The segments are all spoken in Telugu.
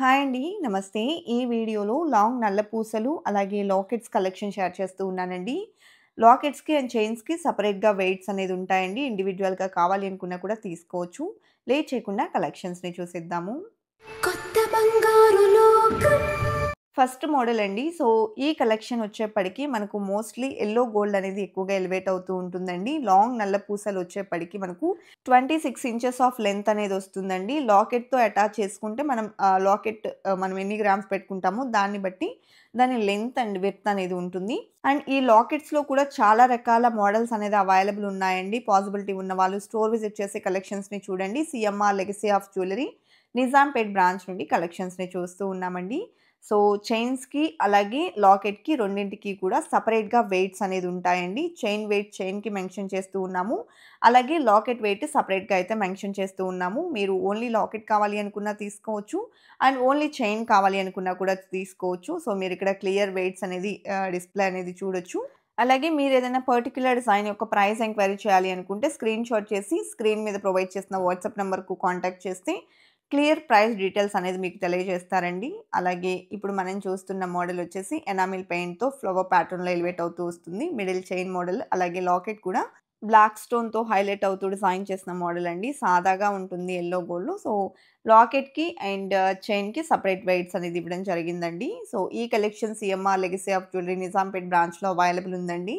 హాయ్ అండి. నమస్తే. ఈ వీడియోలో లాంగ్ నల్ల పూసలు, అలాగే లాకెట్స్ కలెక్షన్ షేర్ చేస్తూ ఉన్నానండి. లాకెట్స్‌కి అండ్ చైన్స్‌కి సెపరేట్‌గా వెయిట్స్ అనేది ఉంటాయండి. ఇండివిడ్యువల్‌గా కావాలి అనుకున్నా కూడా తీసుకోవచ్చు. లేట్ చేయకుండా కలెక్షన్స్‌ని చూసేద్దాము. కొత్త బంగారు లోకం. ఫస్ట్ మోడల్ అండి. సో, ఈ కలెక్షన్ వచ్చేప్పటికి మనకు మోస్ట్‌లీ యెల్లో గోల్డ్ అనేది ఎక్కువగా ఎలివేట్ అవుతూ ఉంటుందండి. లాంగ్ నల్ల పూసలు వచ్చేప్పటికి మనకు 26 ఇంచెస్ ఆఫ్ లెంత్ అనేది వస్తుందండి. లాకెట్‌తో అటాచ్ చేసుకుంటే మనం లాకెట్ మనం ఎన్ని గ్రామ్స్ పెట్టుకుంటామో దాన్ని బట్టి దాని లెంత్ అండ్ విడ్త్ అనేది ఉంటుంది. అండ్ ఈ లాకెట్స్‌లో కూడా చాలా రకాల మోడల్స్ అనేది అవైలబుల్ ఉన్నాయండి. పాసిబిలిటీ ఉన్న వాళ్ళు స్టోర్ విజిట్ చేసి కలెక్షన్స్‌ని చూడండి. CMR legacy of jewellery Nizampet branch నుండి కలెక్షన్స్‌ని చూస్తూ ఉన్నామండి. సో, చైన్స్‌కి అలాగే లాకెట్‌కి రెండింటికి కూడా సెపరేట్‌గా వెయిట్స్ అనేది ఉంటాయండి. చైన్ వెయిట్ చైన్‌కి మెన్షన్ చేస్తూ ఉన్నాము. అలాగే లాకెట్ వెయిట్ సెపరేట్‌గా అయితే మెన్షన్ చేస్తూ ఉన్నాము. మీరు ఓన్లీ లాకెట్ కావాలి అనుకున్నా తీసుకోవచ్చు. అండ్ ఓన్లీ చైన్ కావాలి అనుకున్నా కూడా తీసుకోవచ్చు. సో, మీరిక్కడ క్లియర్ వెయిట్స్ అనేది డిస్‌ప్లే అనేది చూడొచ్చు. అలాగే మీరేదైనా పర్టిక్యులర్ డిజైన్ యొక్క ప్రైస్ ఎంక్వైరీ చేయాలి అనుకుంటే స్క్రీన్‌షాట్ చేసి స్క్రీన్ మీద ప్రొవైడ్ చేసిన వాట్సాప్ నంబర్‌కు కాంటాక్ట్ చేస్తే క్లియర్ ప్రైస్ డీటెయిల్స్ అనేది మీకు తెలియజేస్తారండి. అలాగే ఇప్పుడు మనం చూస్తున్న మోడల్ వచ్చేసి ఎనామిల్ పెయింట్‌తో ఫ్లవర్ ప్యాటర్న్‌లో ఎలివేట్ అవుతూ వస్తుంది. మిడిల్ చైన్ మోడల్ అలాగే లాకెట్ కూడా బ్లాక్ స్టోన్‌తో హైలైట్ అవుతూ డిజైన్ చేసిన మోడల్ అండి. సాదాగా ఉంటుంది యెల్లో గోల్డ్‌లో. సో, లాకెట్‌కి అండ్ చైన్‌కి సెపరేట్ వెయిట్స్ అనేది ఇవ్వడం జరిగిందండి. సో, ఈ collection CMR legacy of jewellery Nizampet బ్రాంచ్‌లో అవైలబుల్ ఉందండి.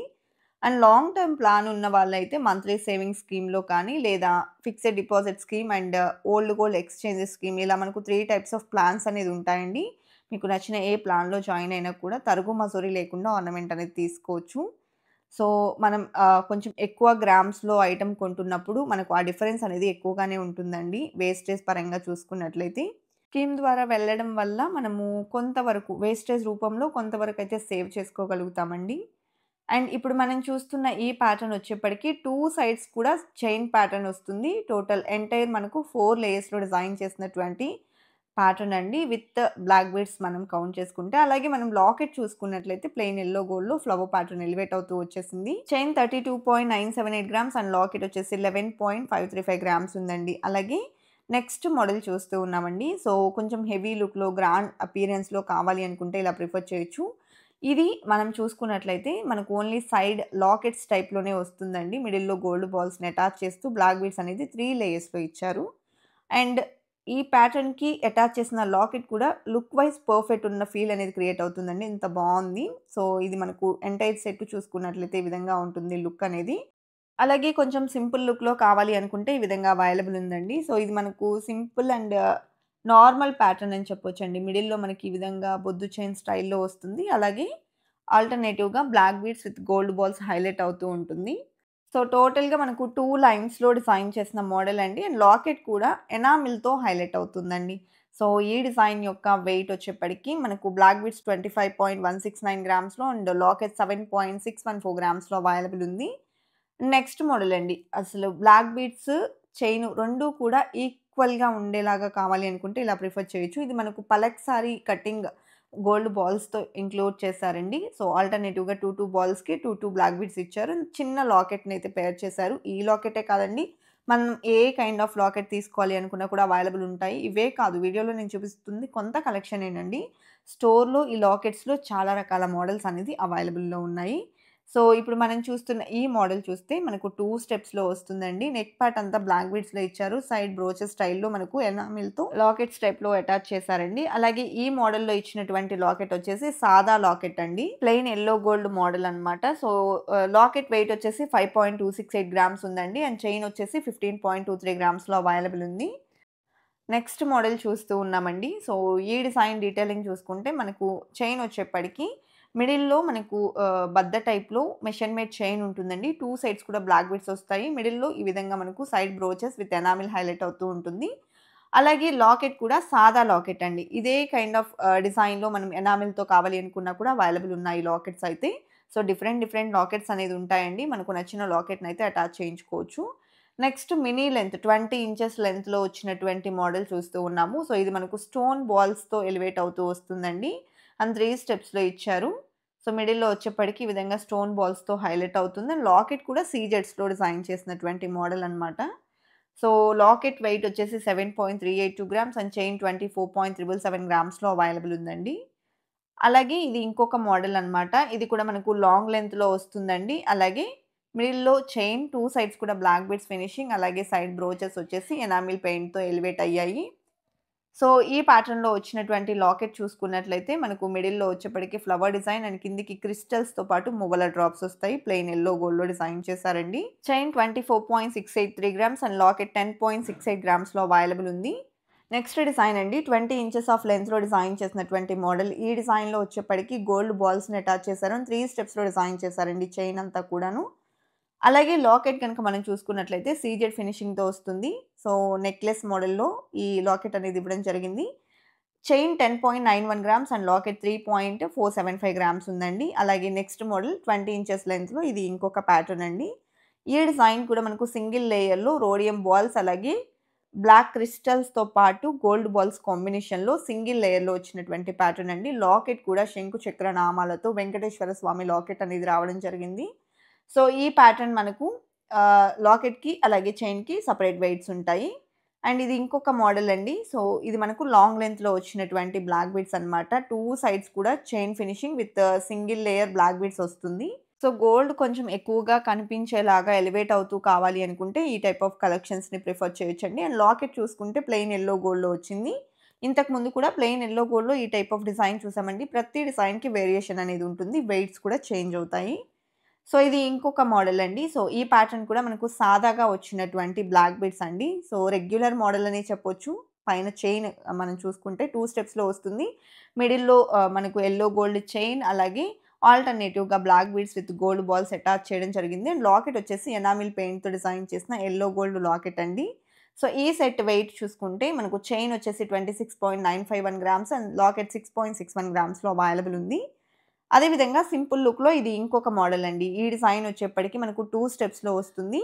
అండ్ లాంగ్ టర్మ్ ప్లాన్ ఉన్న వాళ్ళైతే మంత్లీ సేవింగ్స్ స్కీమ్‌లో కానీ, లేదా fixed deposit scheme and old gold exchange scheme ఇలా మనకు 3 టైప్స్ ఆఫ్ ప్లాన్స్ అనేది ఉంటాయండి. మీకు నచ్చిన ఏ ప్లాన్‌లో జాయిన్ అయినా కూడా తరుగు మసూరి లేకుండా ఆర్నమెంట్ అనేది తీసుకోవచ్చు. సో, మనం కొంచెం ఎక్కువ గ్రామ్స్‌లో ఐటెమ్ కొంటున్నప్పుడు మనకు ఆ డిఫరెన్స్ అనేది ఎక్కువగానే ఉంటుందండి. వేస్టేజ్ పరంగా చూసుకున్నట్లయితే. స్కీమ్ ద్వారా వెళ్ళడం వల్ల మనము కొంతవరకు వేస్టేజ్ రూపంలో కొంతవరకైతే సేవ్ చేసుకోగలుగుతామండి. అండ్ ఇప్పుడు మనం చూస్తున్న ఈ ప్యాటర్న్ వచ్చేప్పటికి 2 సైడ్స్ కూడా చైన్ ప్యాటర్న్ వస్తుంది. టోటల్ ఎంటైర్ మనకు 4 లేయర్స్‌లో డిజైన్ చేసినటువంటి ప్యాటర్న్ అండి. విత్ బ్లాక్ బీడ్స్ మనం కౌంట్ చేసుకుంటే. అలాగే మనం లాకెట్ చూసుకున్నట్లయితే ప్లెయిన్ యెల్లో గోల్డ్‌లో ఫ్లవర్ ప్యాటర్న్ ఎలివేట్ అవుతూ వచ్చేసింది. చైన్ 32.978 గ్రామ్స్ అండ్ లాకెట్ వచ్చేసి 11.535 గ్రామ్స్ ఉందండి. అలాగే నెక్స్ట్ మోడల్ చూస్తూ ఉన్నామండి. సో, కొంచెం హెవీ లుక్‌లో గ్రాండ్ అపియరెన్స్‌లో కావాలి అనుకుంటే ఇలా ప్రిఫర్ చేయొచ్చు. ఇది మనం చూసుకున్నట్లయితే మనకు ఓన్లీ సైడ్ లాకెట్స్ టైప్‌లోనే వస్తుందండి. మిడిల్‌లో గోల్డ్ బాల్స్‌ని అటాచ్ చేస్తూ బ్లాక్ బీడ్స్ అనేది 3 లేయర్స్‌లో ఇచ్చారు. అండ్ ఈ ప్యాటర్న్‌కి అటాచ్ చేసిన లాకెట్ కూడా లుక్ వైస్ పర్ఫెక్ట్ ఉన్న ఫీల్ అనేది క్రియేట్ అవుతుందండి. ఇంత బావుంది. సో, ఇది మనకు ఎంటైర్ సెట్ చూసుకున్నట్లయితే ఈ విధంగా ఉంటుంది లుక్ అనేది. అలాగే కొంచెం సింపుల్ లుక్‌లో కావాలి అనుకుంటే ఈ విధంగా అవైలబుల్ ఉందండి. సో, ఇది మనకు సింపుల్ అండ్ నార్మల్ ప్యాటర్న్ అని చెప్పొచ్చండి. మిడిల్‌లో మనకి ఈ విధంగా బొద్దు చైన్ స్టైల్‌లో వస్తుంది. అలాగే ఆల్టర్‌నేటివ్‌గా black beads with gold balls highlight అవుతూ ఉంటుంది. సో, టోటల్‌గా మనకు 2 లైన్స్‌లో డిజైన్ చేసిన మోడల్ అండి. అండ్ లాకెట్ కూడా ఎనామిల్‌తో హైలైట్ అవుతుందండి. సో, ఈ డిజైన్ యొక్క వెయిట్ వచ్చేప్పటికి మనకు బ్లాక్ బీడ్స్ 25.169 గ్రామ్స్‌లో అండ్ లాకెట్ 7.614 గ్రామ్స్‌లో అవైలబుల్ ఉంది. నెక్స్ట్ మోడల్ అండి. అసలు బ్లాక్ బీడ్స్, చైను 2 కూడా ఈక్వల్‌గా ఉండేలాగా కావాలి అనుకుంటే ఇలా ప్రిఫర్ చేయొచ్చు. ఇది మనకు పలక్ సారీ కటింగ్ గోల్డ్ బాల్స్‌తో ఇంక్లూడ్ చేశారండి. సో, ఆల్టర్‌నేటివ్‌గా 2 బాల్స్‌కి 2 బ్లాక్ బీడ్స్ ఇచ్చారు. చిన్న లాకెట్‌నైతే పేర్ చేశారు. ఈ లాకెటే కాదండి. మనం ఏ కైండ్ ఆఫ్ లాకెట్ తీసుకోవాలి అనుకున్నా కూడా అవైలబుల్ ఉంటాయి. ఇవే కాదు వీడియోలో నేను చూపిస్తుంది కొంత కలెక్షనేనండి. స్టోర్‌లో ఈ లాకెట్స్‌లో చాలా రకాల మోడల్స్ అనేది అవైలబుల్‌లో ఉన్నాయి. సో, ఇప్పుడు మనం చూస్తున్న ఈ మోడల్ చూస్తే మనకు 2 స్టెప్స్‌లో వస్తుందండి. నెక్ పార్ట్ అంతా బ్లాక్ బీడ్స్‌లో ఇచ్చారు. సైడ్ బ్రోచెస్ స్టైల్‌లో మనకు ఎనామిల్‌తో లాకెట్స్ టైప్‌లో అటాచ్ చేశారండి. అలాగే ఈ మోడల్‌లో ఇచ్చినటువంటి లాకెట్ వచ్చేసి సాదా లాకెట్ అండి. ప్లెయిన్ యెల్లో గోల్డ్ మోడల్ అన్నమాట. సో, లాకెట్ వెయిట్ వచ్చేసి 5.268 గ్రామ్స్ ఉందండి. అండ్ చైన్ వచ్చేసి 15.23 గ్రామ్స్‌లో అవైలబుల్ ఉంది. నెక్స్ట్ మోడల్ చూస్తూ ఉన్నామండి. సో, ఈ డిజైన్ డీటెయిలింగ్ చూసుకుంటే మనకు చైన్ వచ్చేప్పటికి మిడిల్‌లో మనకు బద్ద టైప్‌లో మెషిన్ మేడ్ చైన్ ఉంటుందండి. 2 సైడ్స్ కూడా బ్లాక్ బీడ్స్ వస్తాయి. మిడిల్‌లో ఈ విధంగా మనకు side brooches with enamel highlight అవుతూ ఉంటుంది. అలాగే లాకెట్ కూడా సాదా లాకెట్ అండి. ఇదే కైండ్ ఆఫ్ డిజైన్‌లో మనం ఎనామిల్‌తో కావాలి అనుకున్నా కూడా అవైలబుల్ ఉన్నాయి లాకెట్స్ అయితే. సో, డిఫరెంట్ లాకెట్స్ అనేది ఉంటాయండి. మనకు నచ్చిన లాకెట్‌నయితే అటాచ్ చేయించుకోవచ్చు. నెక్స్ట్ మినీ లెంత్ 20 ఇంచెస్ లెంగ్త్‌లో వచ్చినటువంటి మోడల్ చూస్తూ ఉన్నాము. సో, ఇది మనకు స్టోన్ బాల్స్‌తో ఎలివేట్ అవుతూ వస్తుందండి. అండ్ 3 స్టెప్స్‌లో ఇచ్చారు. సో, మిడిల్‌లో వచ్చేప్పటికి ఈ విధంగా స్టోన్ బాల్స్‌తో హైలైట్ అవుతుంది. అండ్ లాకెట్ కూడా సీజెడ్స్‌లో డిజైన్ చేసినటువంటి మోడల్ అన్నమాట. సో, లాకెట్ వెయిట్ వచ్చేసి 7.382 గ్రామ్స్ అండ్ చైన్ 24.777 గ్రామ్స్‌లో అవైలబుల్ ఉందండి. అలాగే ఇది ఇంకొక మోడల్ అన్నమాట. ఇది కూడా మనకు లాంగ్ లెంగ్త్‌లో వస్తుందండి. అలాగే మిడిల్‌లో చైన్ 2 సైడ్స్ కూడా బ్లాక్ బీడ్స్ ఫినిషింగ్ అలాగే సైడ్ బ్రోచెస్ వచ్చేసి ఎనామిల్ పెయింట్‌తో ఎలివేట్ అయ్యాయి. సో, ఈ ప్యాటర్న్‌లో వచ్చినటువంటి లాకెట్ చూసుకున్నట్లయితే మనకు మిడిల్‌లో వచ్చేప్పటికి ఫ్లవర్ డిజైన్ అండ్ కిందికి క్రిస్టల్స్‌తో పాటు మువ్వల డ్రాప్స్ వస్తాయి. ప్లెయిన్ యెల్లో గోల్డ్‌లో డిజైన్ చేశారండి. చైన్ 24.683 గ్రామ్స్ అండ్ లాకెట్ 10.68 గ్రామ్స్‌లో అవైలబుల్ ఉంది. నెక్స్ట్ డిజైన్ అండి 20 ఇంచెస్ ఆఫ్ లెంగ్త్‌లో డిజైన్ చేసినటువంటి మోడల్. ఈ డిజైన్‌లో వచ్చేప్పటికి గోల్డ్ బాల్స్‌ని అటాచ్ చేశారు. 3 స్టెప్స్‌లో డిజైన్ చేశారండి చైన్ అంతా కూడాను. అలాగే లాకెట్ గనుక మనం చూసుకున్నట్లయితే సీజెడ్ ఫినిషింగ్‌తో వస్తుంది. సో, నెక్లెస్ మోడల్‌లో ఈ లాకెట్ అనేది ఇవ్వడం జరిగింది. Chain 10.91 grams and locket 3.475 grams ఉందండి. అలాగే నెక్స్ట్ మోడల్ 20 ఇంచెస్ లెంగ్త్‌లో ఇది ఇంకొక ప్యాటర్న్ అండి. ఈ డిజైన్ కూడా మనకు సింగిల్ లేయర్‌లో రోడియం బాల్స్ అలాగే బ్లాక్ క్రిస్టల్స్‌తో పాటు గోల్డ్ బాల్స్ కాంబినేషన్‌లో సింగిల్ లేయర్‌లో వచ్చినటువంటి ప్యాటర్న్ అండి. లాకెట్ కూడా శంకు చక్ర నామాలతో వెంకటేశ్వర స్వామి లాకెట్ అనేది రావడం జరిగింది. సో, ఈ ప్యాటర్న్ మనకు లాకెట్‌కి అలాగే చైన్‌కి సెపరేట్ వెయిట్స్ ఉంటాయి. అండ్ ఇది ఇంకొక మోడల్ అండి. సో, ఇది మనకు లాంగ్ లెంగ్త్‌లో వచ్చినటువంటి బ్లాక్ బీడ్స్ అన్నమాట. 2 సైడ్స్ కూడా chain finishing with single layer black beads వస్తుంది. సో, గోల్డ్ కొంచెం ఎక్కువగా కనిపించేలాగా ఎలివేట్ అవుతూ కావాలి అనుకుంటే ఈ టైప్ ఆఫ్ కలెక్షన్స్‌ని ప్రిఫర్ చేయొచ్చండి. అండ్ లాకెట్ చూసుకుంటే ప్లెయిన్ యెల్లో గోల్డ్‌లో వచ్చింది. ఇంతకుముందు కూడా ప్లెయిన్ యెల్లో గోల్డ్‌లో ఈ టైప్ ఆఫ్ డిజైన్ చూసామండి. ప్రతి డిజైన్‌కి వేరియేషన్ అనేది ఉంటుంది. వెయిట్స్ కూడా చేంజ్ అవుతాయి. సో, ఇది ఇంకొక మోడల్ అండి. సో, ఈ ప్యాటర్న్ కూడా మనకు సాదాగా వచ్చినటువంటి బ్లాక్ బీడ్స్ అండి. సో, రెగ్యులర్ మోడల్ అనే చెప్పొచ్చు. పైన చైన్ మనం చూసుకుంటే 2 స్టెప్స్‌లో వస్తుంది. మిడిల్‌లో మనకు యెల్లో గోల్డ్ చైన్ అలాగే ఆల్టర్‌నేటివ్‌గా black beads with gold balls attach చేయడం జరిగింది. అండ్ లాకెట్ వచ్చేసి ఎనామిల్ పెయింట్‌తో డిజైన్ చేసిన యెల్లో గోల్డ్ లాకెట్ అండి. సో, ఈ సెట్ వెయిట్ చూసుకుంటే మనకు చైన్ వచ్చేసి 26.951 గ్రామ్స్ అండ్ లాకెట్ 6.61 గ్రామ్స్‌లో అవైలబుల్ ఉంది. అదే విధంగా సింపుల్ లుక్‌లో ఇది ఇంకొక మోడల్ అండి. ఈ డిజైన్ వచ్చేప్పటికి మనకు 2 స్టెప్స్‌లో వస్తుంది.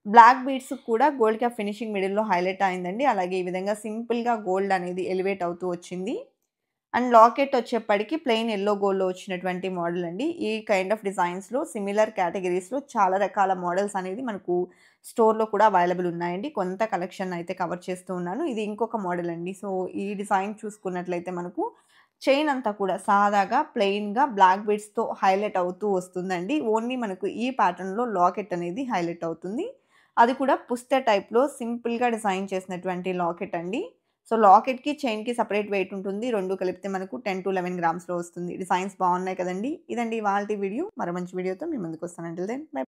బ్లాక్ బీడ్స్ కూడా గోల్డ్ క్యాప్ ఫినిషింగ్ మిడిల్‌లో హైలైట్ అయిందండి. అలాగే ఈ విధంగా సింపుల్‌గా గోల్డ్ అనేది ఎలివేట్ అవుతూ వచ్చింది. అండ్ లాకెట్ వచ్చేప్పటికి ప్లెయిన్ యెల్లో గోల్డ్‌లో వచ్చినటువంటి మోడల్ అండి. ఈ కైండ్ ఆఫ్ డిజైన్స్‌లో సిమిలర్ కేటగరీస్‌లో చాలా రకాల మోడల్స్ అనేది మనకు స్టోర్‌లో కూడా అవైలబుల్ ఉన్నాయండి. కొంత కలెక్షన్ అయితే కవర్ చేస్తూ ఉన్నాను. ఇది ఇంకొక మోడల్ అండి. సో, ఈ డిజైన్ చూసుకున్నట్లయితే మనకు చైన్ అంతా కూడా సాదాగా ప్లెయిన్‌గా బ్లాక్ బీడ్స్‌తో హైలైట్ అవుతూ వస్తుందండి. ఓన్లీ మనకు ఈ ప్యాటర్న్‌లో లాకెట్ అనేది హైలైట్ అవుతుంది. అది కూడా పుస్తె టైప్‌లో సింపుల్‌గా డిజైన్ చేసినటువంటి లాకెట్ అండి. సో, లాకెట్‌కి, చైన్‌కి సెపరేట్ వెయిట్ ఉంటుంది. 2 కలిపితే మనకు 10-11 గ్రామ్స్‌లో వస్తుంది. డిజైన్స్ బాగున్నాయి కదండీ! ఇదండి ఇవాల్టి వీడియో. మరో మంచి వీడియోతో మీ ముందుకొస్తాను. Until then by.